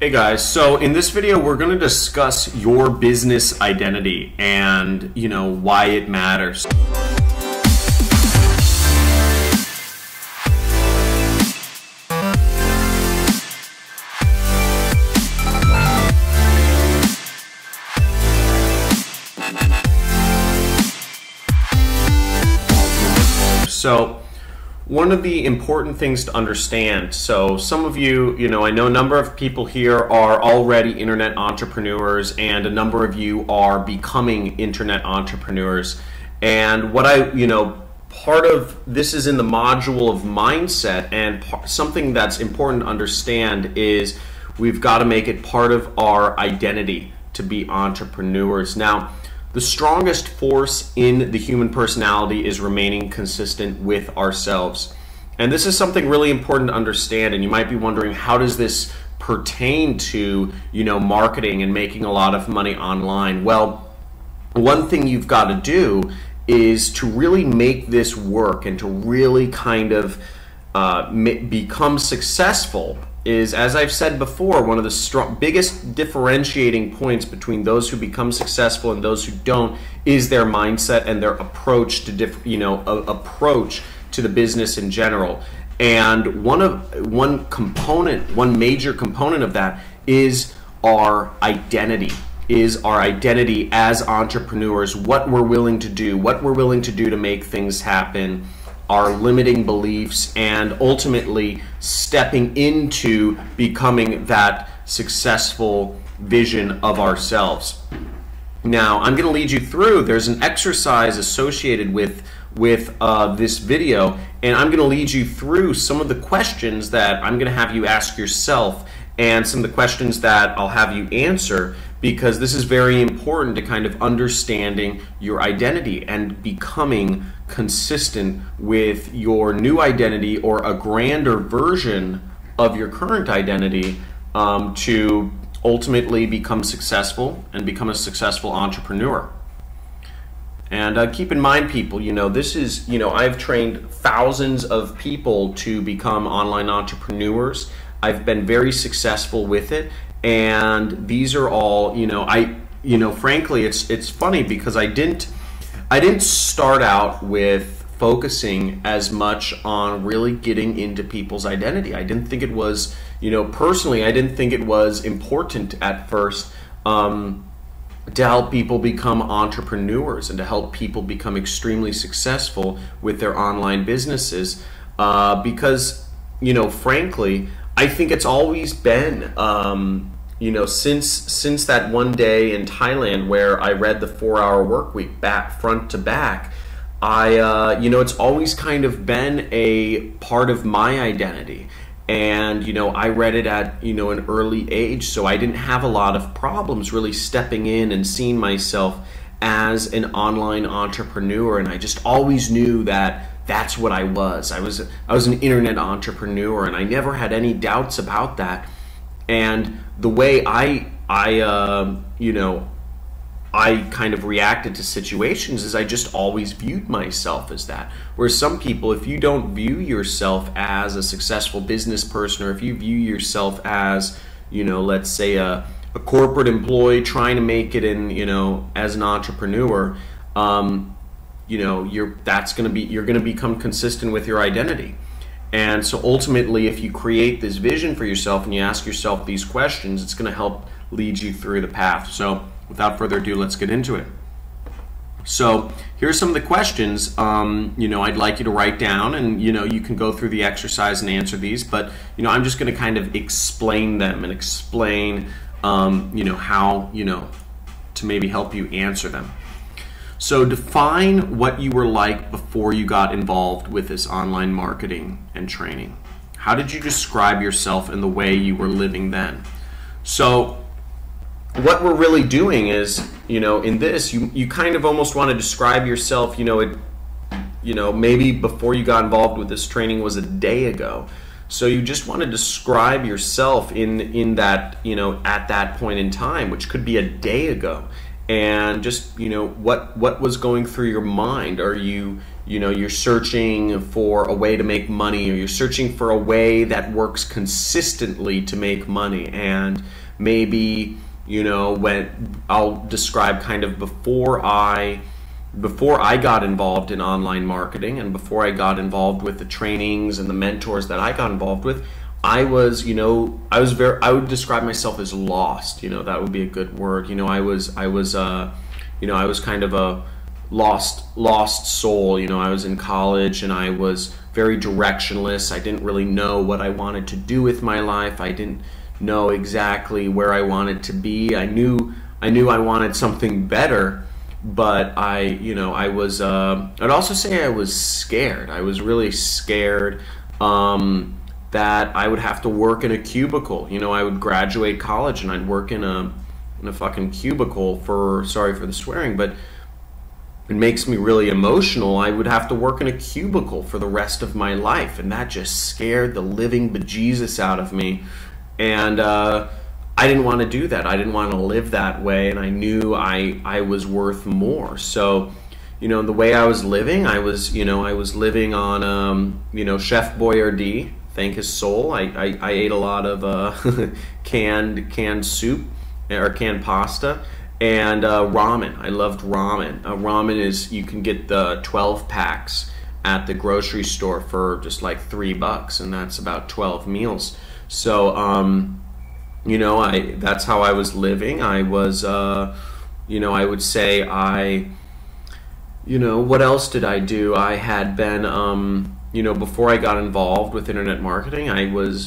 Hey guys, so in this video we're going to discuss your business identity and why it matters. So one of the important things to understand, so some of you, I know a number of people here are already internet entrepreneurs and a number of you are becoming internet entrepreneurs. And what part of this is in the module of mindset, and something that's important to understand is we've got to make it part of our identity to be entrepreneurs. Now, the strongest force in the human personality is remaining consistent with ourselves. And this is something really important to understand, and you might be wondering, how does this pertain to, marketing and making a lot of money online? Well, one thing you've got to do is to really make this work and to really kind of become successful is, as I've said before, one of the biggest differentiating points between those who become successful and those who don't is their mindset and their approach to approach to the business in general. And one major component of that is our identity. Is our identity as entrepreneurs, what we're willing to do to make things happen, our limiting beliefs, and ultimately stepping into becoming that successful vision of ourselves. Now, I'm going to lead you through, there's an exercise associated with this video, and I'm going to lead you through some of the questions that I'm going to have you ask yourself and some of the questions that I'll have you answer, because this is very important to kind of understanding your identity and becoming consistent with your new identity or a grander version of your current identity to ultimately become successful and become a successful entrepreneur. And keep in mind, people, this is, I've trained thousands of people to become online entrepreneurs. I've been very successful with it. And these are all, frankly, it's funny because I didn't start out with focusing as much on really getting into people's identity. I didn't think it was, personally, I didn't think it was important at first to help people become entrepreneurs and to help people become extremely successful with their online businesses because, frankly, I think it's always been, since that one day in Thailand where I read the 4-Hour Workweek front to back, it's always kind of been a part of my identity. And, I read it at, an early age, so I didn't have a lot of problems really stepping in and seeing myself as an online entrepreneur. And I just always knew that that's what I was. I was an internet entrepreneur, and I never had any doubts about that. And the way I kind of reacted to situations is I just always viewed myself as that. Whereas some people, if you don't view yourself as a successful business person, or if you view yourself as, let's say a corporate employee trying to make it in, as an entrepreneur, you're going to become consistent with your identity. And so ultimately, if you create this vision for yourself and you ask yourself these questions, it's going to help lead you through the path. So without further ado, let's get into it. So here's some of the questions I'd like you to write down, and you can go through the exercise and answer these, but I'm just going to kind of explain them and explain how to maybe help you answer them. So define what you were like before you got involved with this online marketing and training. How did you describe yourself and the way you were living then? So what we're really doing is, in this, you kind of almost want to describe yourself, maybe before you got involved with this training was a day ago. So you just want to describe yourself in that, at that point in time, which could be a day ago. And just, what was going through your mind? Are you you're searching for a way to make money, or you're searching for a way that works consistently to make money. And maybe, when I'll describe kind of before I got involved in online marketing, and before I got involved with the trainings and the mentors that I got involved with, I would describe myself as lost. That would be a good word. I was kind of a lost soul. I was in college and I was very directionless. I didn't really know what I wanted to do with my life. I didn't know exactly where I wanted to be. I knew I wanted something better, but I'd also say I was scared. I was really scared that I would have to work in a cubicle. I would graduate college and I'd work in a fucking cubicle sorry for the swearing, but it makes me really emotional. I would have to work in a cubicle for the rest of my life, and that just scared the living bejesus out of me. And I didn't want to do that. I didn't want to live that way, and I knew I was worth more. So, the way I was living, I was living on, Chef Boyardee, thank his soul. I ate a lot of canned soup or canned pasta, and ramen. I loved ramen. Ramen is, you can get the 12 packs at the grocery store for just like $3, and that's about 12 meals. So, that's how I was living. I was, I would say what else did I do? I had been, before I got involved with internet marketing, I was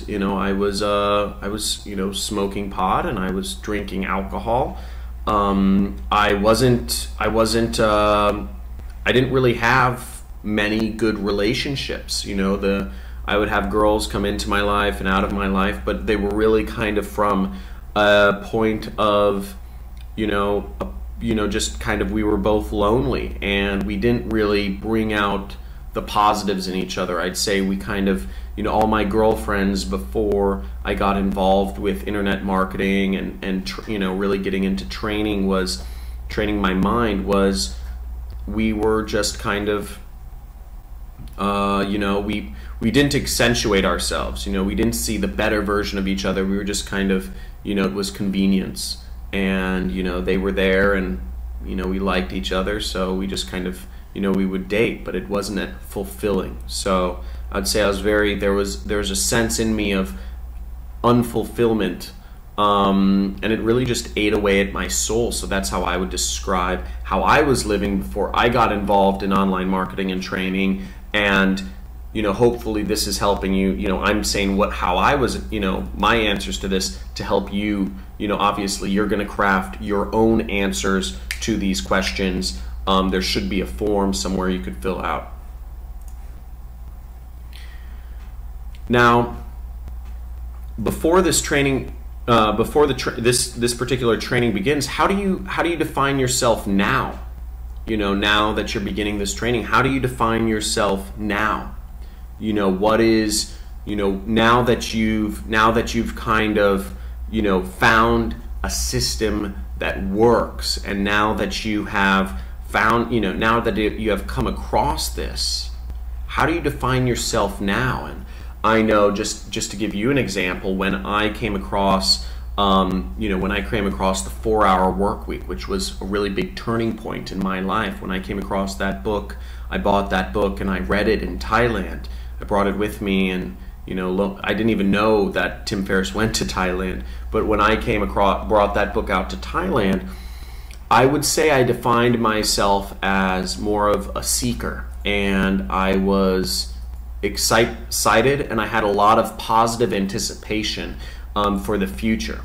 smoking pot, and I was drinking alcohol. I didn't really have many good relationships. I would have girls come into my life and out of my life, but they were really kind of from a point of, just kind of, we were both lonely, and we didn't really bring out the positives in each other. I'd say we kind of, all my girlfriends before I got involved with internet marketing and really getting into training my mind, was we were just kind of, we didn't accentuate ourselves. We didn't see the better version of each other. We were just kind of, it was convenience, and they were there, and we liked each other, so we just kind of, we would date, but it wasn't fulfilling. So I'd say there was a sense in me of unfulfillment, and it really just ate away at my soul. So that's how I would describe how I was living before I got involved in online marketing and training. And hopefully this is helping you. I'm saying how I was, my answers to this, to help you. Obviously you're going to craft your own answers to these questions. There should be a form somewhere you could fill out. Now, before this training, this particular training begins, how do you define yourself now? Now that you're beginning this training, how do you define yourself now? What is, now that you've kind of, found a system that works, and now that you have found, now that you have come across this, how do you define yourself now? And I know, just to give you an example, when I came across, when I came across the 4-hour work week, which was a really big turning point in my life. When I came across that book, I bought that book and I read it in Thailand. I brought it with me, and I didn't even know that Tim Ferriss went to Thailand. But when I brought that book out to Thailand, I would say I defined myself as more of a seeker, and I was excited, and I had a lot of positive anticipation for the future.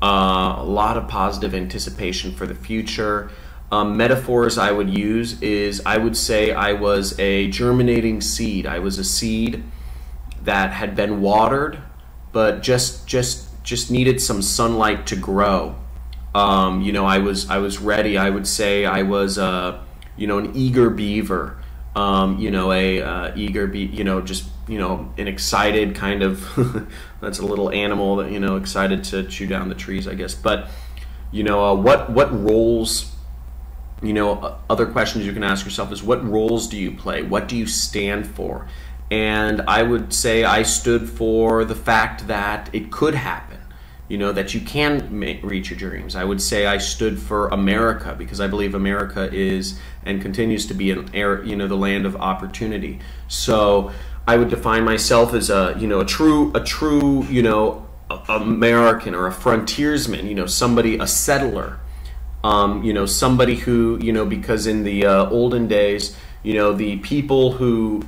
A lot of positive anticipation for the future. Metaphors I would use is, I would say I was a germinating seed. I was a seed that had been watered, but just needed some sunlight to grow. I was ready. I would say I was an eager beaver. An excited kind of that's a little animal that excited to chew down the trees, I guess. But what roles other questions you can ask yourself is, what roles do you play? What do you stand for? And I would say I stood for the fact that it could happen, that you can reach your dreams. I would say I stood for America, because I believe America is and continues to be the land of opportunity. So I would define myself as a true American, or a frontiersman, somebody, a settler. Somebody who, because in the olden days, the people who,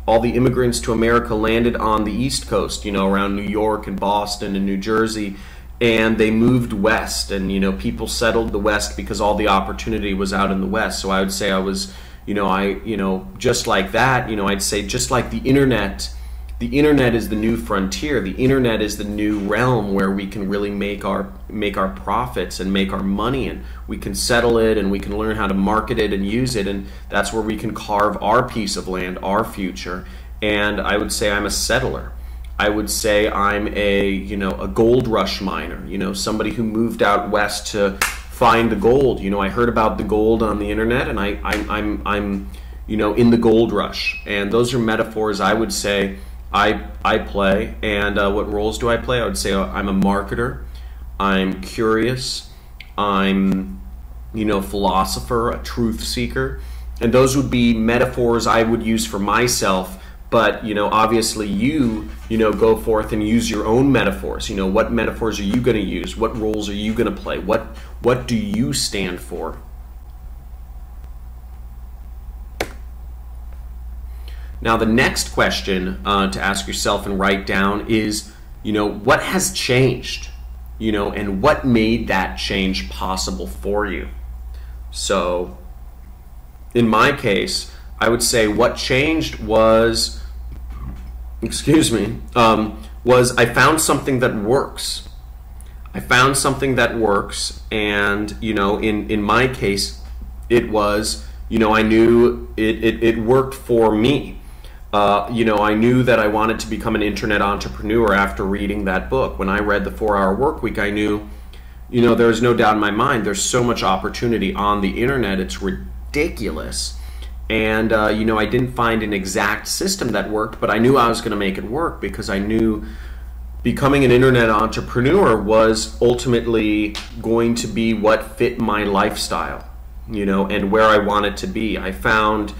all the immigrants to America landed on the East Coast, around New York and Boston and New Jersey, and they moved west, and, people settled the West because all the opportunity was out in the West. So I would say I was, just like that, I'd say just like the internet is the new frontier. The internet is the new realm where we can really make our profits and make our money, and we can settle it, and we can learn how to market it and use it, and that's where we can carve our piece of land, our future. And I would say I'm a settler. I would say I'm a gold rush miner, somebody who moved out west to find the gold. I heard about the gold on the internet, and I'm in the gold rush. And those are metaphors I would say I play. And what roles do I play? I would say I'm a marketer, I'm curious, I'm philosopher, a truth seeker, and those would be metaphors I would use for myself. But obviously you go forth and use your own metaphors. What metaphors are you going to use? What roles are you going to play? What do you stand for? Now, the next question to ask yourself and write down is, what has changed? And what made that change possible for you? So, in my case, I would say what changed was, was I found something that works. I found something that works, and in my case, it was, I knew it worked for me. I knew that I wanted to become an internet entrepreneur after reading that book. When I read The 4-Hour Workweek, I knew, there's no doubt in my mind, there's so much opportunity on the internet, it's ridiculous. And, I didn't find an exact system that worked, but I knew I was going to make it work, because I knew becoming an internet entrepreneur was ultimately going to be what fit my lifestyle, and where I wanted to be. I found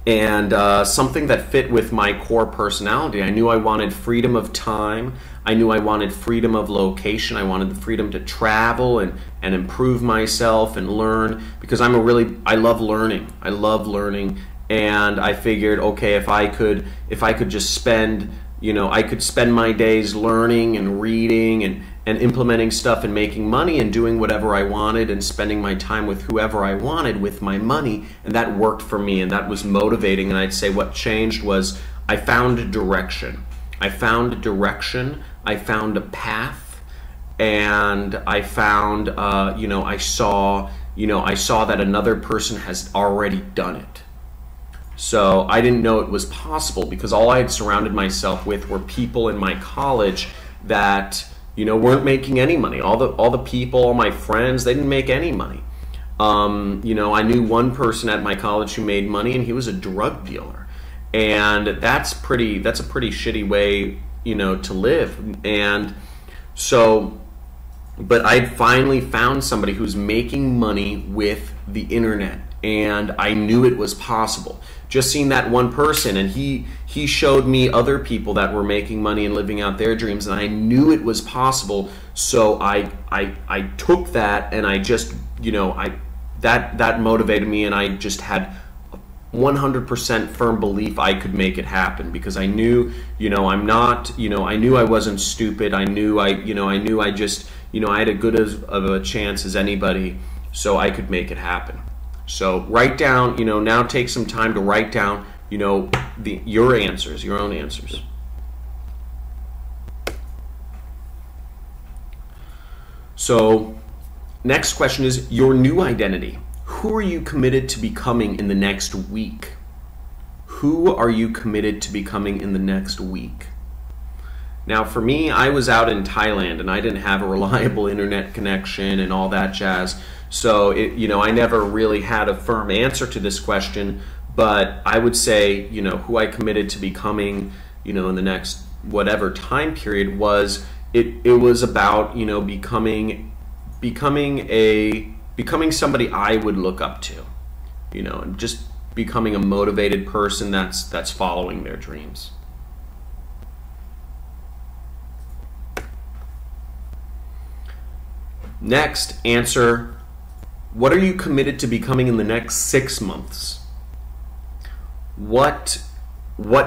something that fit with my core personality. I knew I wanted freedom of time. I knew I wanted freedom of location. I wanted the freedom to travel and improve myself and learn, because I love learning. I love learning, and I figured, okay, if I could just spend, I could spend my days learning and reading and implementing stuff and making money and doing whatever I wanted and spending my time with whoever I wanted with my money, and that worked for me, and that was motivating. And I'd say what changed was I found direction. I found a path, and I found, I saw that another person has already done it. So I didn't know it was possible, because all I had surrounded myself with were people in my college that weren't making any money. All the people, all my friends, they didn't make any money. I knew one person at my college who made money, and he was a drug dealer. And that's a pretty shitty way, to live. And so, but I finally found somebody who's making money with the internet, and I knew it was possible. Just seeing that one person, and he showed me other people that were making money and living out their dreams, and I knew it was possible. So I took that, and I just, that motivated me, and I just had 100% firm belief I could make it happen, because I knew, I knew I wasn't stupid. I knew I had as good of a chance as anybody, so I could make it happen. So write down, now take some time to write down, your answers, your own answers. So next question is your new identity. Who are you committed to becoming in the next week? Who are you committed to becoming in the next week? Now, for me, I was out in Thailand, and I didn't have a reliable internet connection and all that jazz. So I never really had a firm answer to this question, but I would say, who I committed to becoming, in the next whatever time period was, it was about, becoming somebody I would look up to, and just becoming a motivated person that's following their dreams. Next, answer, what are you committed to becoming in the next 6 months? What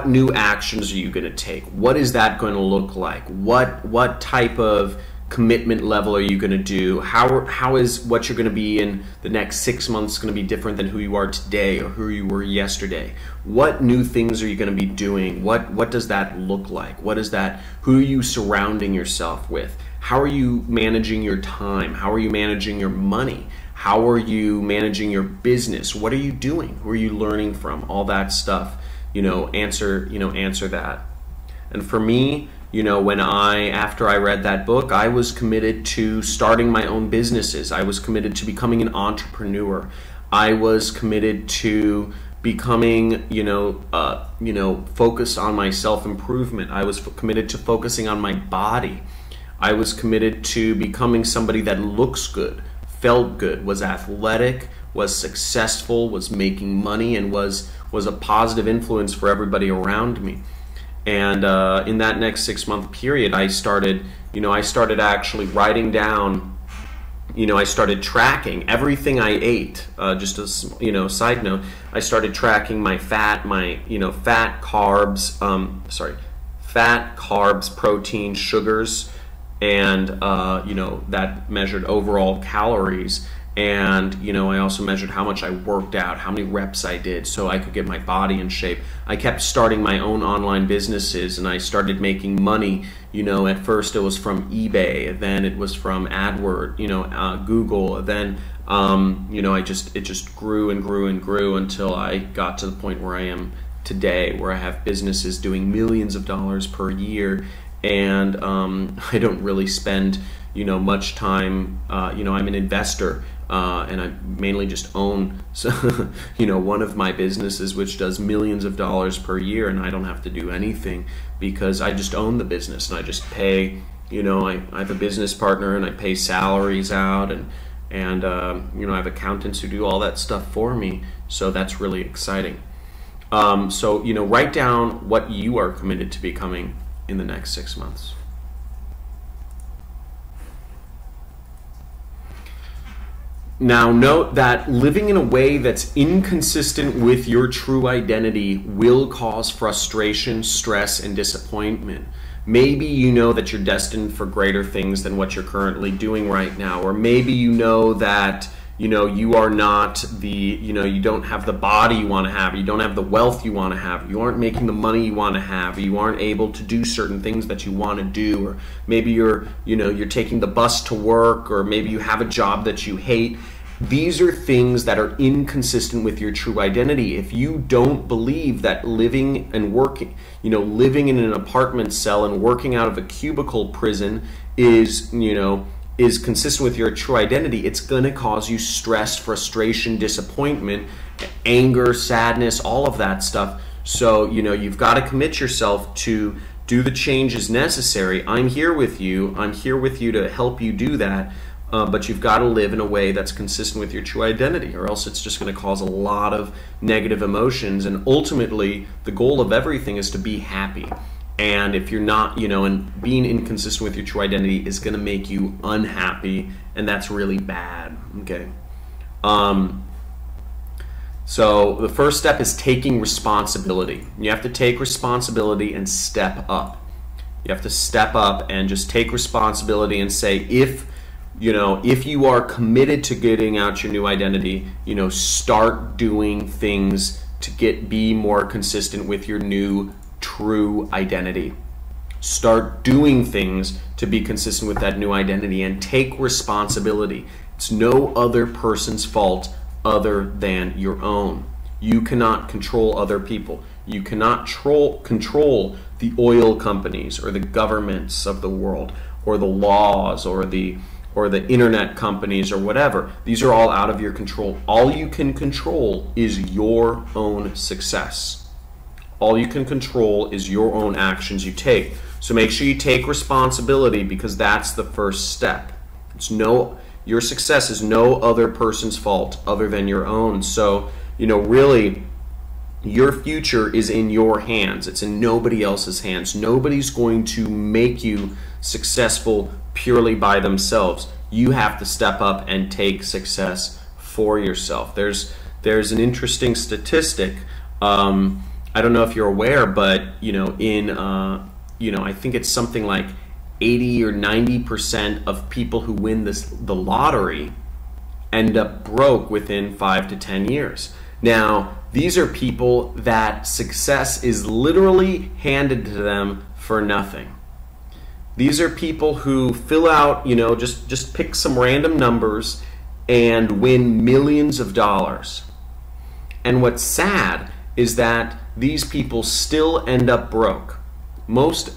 new actions are you going to take? What is that going to look like? What type of commitment level are you going to do? How is what you're going to be in the next 6 months going to be different than who you are today or who you were yesterday? What new things are you going to be doing? What does that look like? Who are you surrounding yourself with? How are you managing your time? How are you managing your money? How are you managing your business? What are you doing? Who are you learning from? All that stuff. Answer that. And for me, after I read that book, I was committed to starting my own businesses. I was committed to becoming an entrepreneur. I was committed to becoming, focused on my self-improvement. I was committed to focusing on my body. I was committed to becoming somebody that looks good, felt good, was athletic, was successful, was making money, and was a positive influence for everybody around me. And in that next 6-month period, I started actually writing down, I started tracking everything I ate. Just a side note, I started tracking my fat, fat, carbs, protein, sugars, and that measured overall calories. And I also measured how much I worked out, how many reps I did, so I could get my body in shape. I kept starting my own online businesses, and I started making money. At first it was from eBay, then it was from AdWords, Google. Then it just grew and grew and grew until I got to the point where I am today, where I have businesses doing millions of dollars per year, and I don't really spend much time. I'm an investor. And I mainly just own, one of my businesses, which does millions of dollars per year, and I don't have to do anything because I just own the business, and I just pay. I have a business partner, and I pay salaries out, and I have accountants who do all that stuff for me. So that's really exciting. So write down what you are committed to becoming in the next 6 months. Now note that living in a way that's inconsistent with your true identity will cause frustration, stress, and disappointment. Maybe you know that you're destined for greater things than what you're currently doing right now, or maybe you know that you are not you don't have the body you want to have, you don't have the wealth you want to have, you aren't making the money you want to have, you aren't able to do certain things that you want to do, or maybe you're taking the bus to work, or maybe you have a job that you hate. These are things that are inconsistent with your true identity. If you don't believe that living and working, living in an apartment cell and working out of a cubicle prison is consistent with your true identity, it's going to cause you stress, frustration, disappointment, anger, sadness, all of that stuff. So, you've got to commit yourself to do the changes necessary. I'm here with you. I'm here with you to help you do that. But you've got to live in a way that's consistent with your true identity, or else it's just going to cause a lot of negative emotions. And ultimately, the goal of everything is to be happy. And if you're not, and being inconsistent with your true identity is going to make you unhappy, and that's really bad. Okay. So the first step is taking responsibility. You have to take responsibility and step up. You have to step up and just take responsibility and say, if you are committed to getting out your new identity, start doing things to be more consistent with your new true identity. Start doing things to be consistent with that new identity and take responsibility. It's no other person's fault other than your own. You cannot control other people. You cannot control the oil companies or the governments of the world, or the laws, or the or the internet companies or whatever. These are all out of your control. All you can control is your own success. All you can control is your own actions you take. So make sure you take responsibility, because that's the first step. Your success is no other person's fault other than your own. So, really, your future is in your hands. It's in nobody else's hands. Nobody's going to make you successful purely by themselves. You have to step up and take success for yourself. There's an interesting statistic. I don't know if you're aware, but I think it's something like 80 or 90% of people who win the lottery end up broke within 5 to 10 years. Now, these are people that success is literally handed to them for nothing. These are people who fill out, just pick some random numbers and win millions of dollars. And what's sad is that these people still end up broke.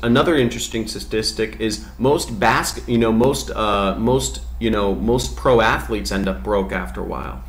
Another interesting statistic is most pro athletes end up broke after a while.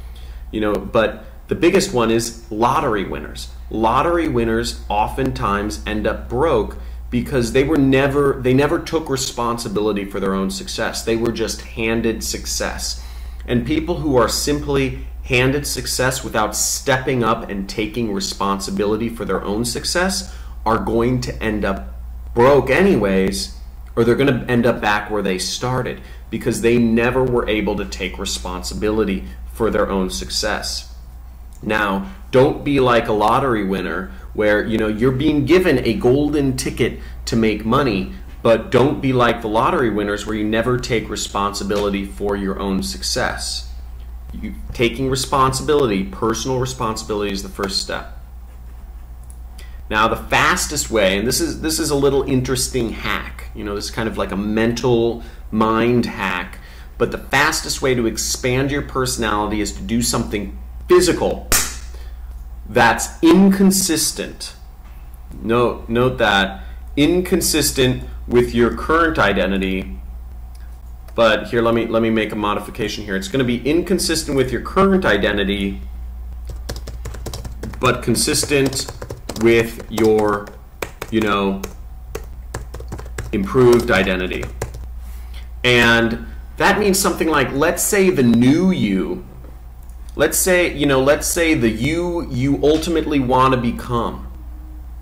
But the biggest one is lottery winners. Lottery winners oftentimes end up broke because they never took responsibility for their own success. They were just handed success. And people who are simply handed success without stepping up and taking responsibility for their own success are going to end up broke anyways, or they're going to end up back where they started, because they never were able to take responsibility for their own success. Now, don't be like a lottery winner where you're being given a golden ticket to make money, but don't be like the lottery winners where you never take responsibility for your own success. Taking responsibility, personal responsibility, is the first step. Now, the fastest way, and this is a little interesting hack, this is kind of like a mental mind hack, but the fastest way to expand your personality is to do something physical that's inconsistent. Note that, inconsistent with your current identity. But here, let me make a modification here. It's going to be inconsistent with your current identity, but consistent with your, improved identity. And that means something like, let's say the new you, let's say the you ultimately want to become,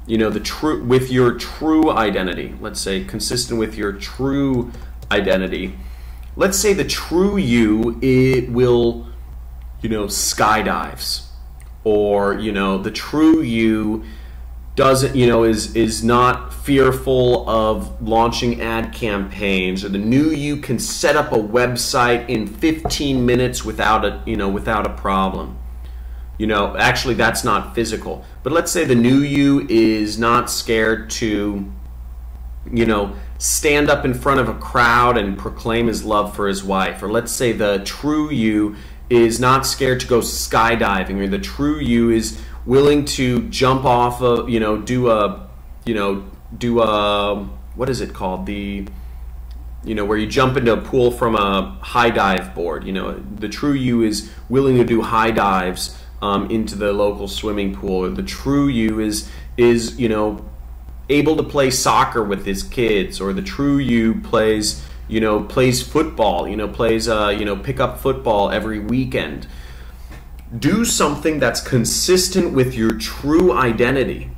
with your true identity. Let's say consistent with your true identity. Let's say the true you, it will, skydives, or the true you doesn't, is not fearful of launching ad campaigns, or the new you can set up a website in 15 minutes without a problem. Actually, that's not physical. But let's say the new you is not scared to, stand up in front of a crowd and proclaim his love for his wife. Or let's say the true you is not scared to go skydiving, or the true you is willing to jump off a, do a, what is it called? Where you jump into a pool from a high dive board. The true you is willing to do high dives into the local swimming pool. Or the true you is able to play soccer with his kids. Or the true you plays football, plays pickup football every weekend. Do something that's consistent with your true identity.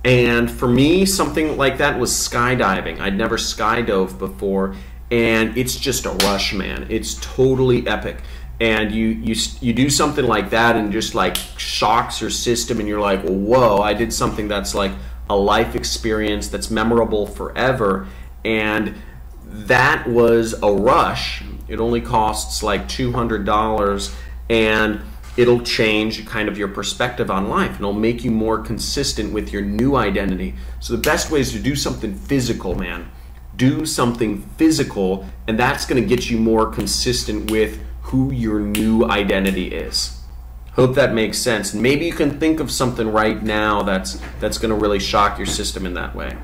And for me, something like that was skydiving. I'd never skydove before, and it's just a rush, man. It's totally epic. And you do something like that and just like shocks your system, and you're like, whoa, I did something that's like a life experience that's memorable forever. And that was a rush. It only costs like $200, and it'll change kind of your perspective on life, and it'll make you more consistent with your new identity. So the best way is to do something physical, man. Do something physical, and that's going to get you more consistent with who your new identity is. Hope that makes sense. And maybe you can think of something right now that's going to really shock your system in that way.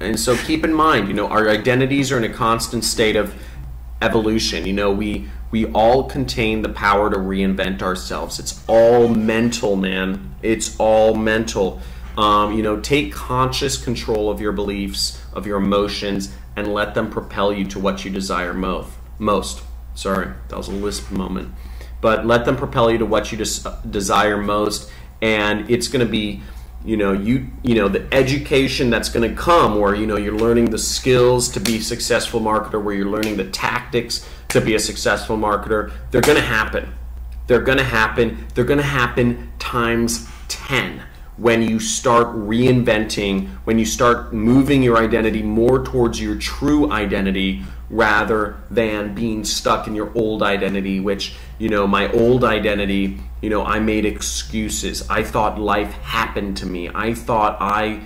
And so keep in mind, our identities are in a constant state of evolution. You know, we all contain the power to reinvent ourselves. It's all mental, man. It's all mental. You know, take conscious control of your beliefs, of your emotions, and let them propel you to what you desire most. Sorry, that was a lisp moment. But let them propel you to what you desire most, and it's going to be, you know, the education that's going to come, where, you know, you're learning the skills to be a successful marketer, where you're learning the tactics to be a successful marketer. They're going to happen. They're going to happen. They're going to happen times 10 when you start reinventing, when you start moving your identity more towards your true identity rather than being stuck in your old identity, which, you know, my old identity, you know, I made excuses. I thought life happened to me. I thought I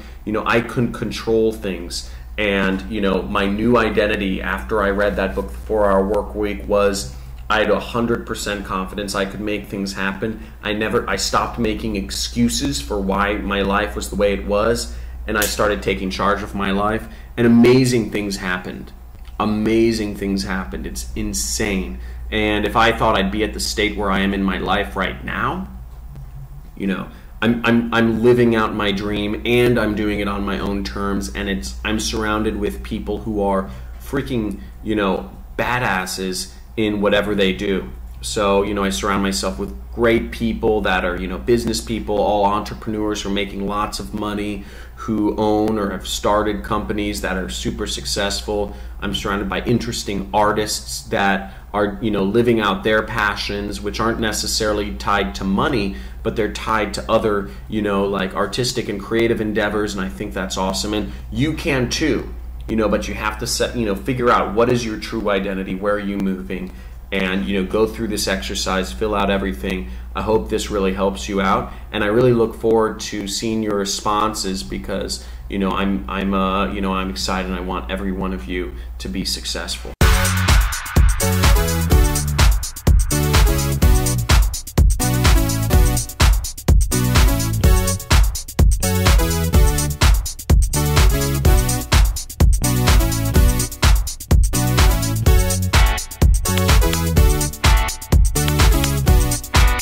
couldn't control things. And, you know, my new identity after I read that book, The 4-Hour Workweek, was I had 100% confidence I could make things happen. I stopped making excuses for why my life was the way it was, and I started taking charge of my life, and amazing things happened. Amazing things happened. It's insane. And if I thought I'd be at the state where I am in my life right now, you know, I'm living out my dream, and I'm doing it on my own terms, and I'm surrounded with people who are freaking, you know, badasses in whatever they do. So, you know, I surround myself with great people that are, you know, business people, all entrepreneurs who are making lots of money, who own or have started companies that are super successful. I'm surrounded by interesting artists that are, you know, living out their passions, which aren't necessarily tied to money, but they're tied to other, you know, like artistic and creative endeavors, and I think that's awesome. And you can too, you know, but you have to figure out what is your true identity, where are you moving, and, you know, go through this exercise, fill out everything. I hope this really helps you out, and I really look forward to seeing your responses, because, you know, I'm excited, and I want every one of you to be successful.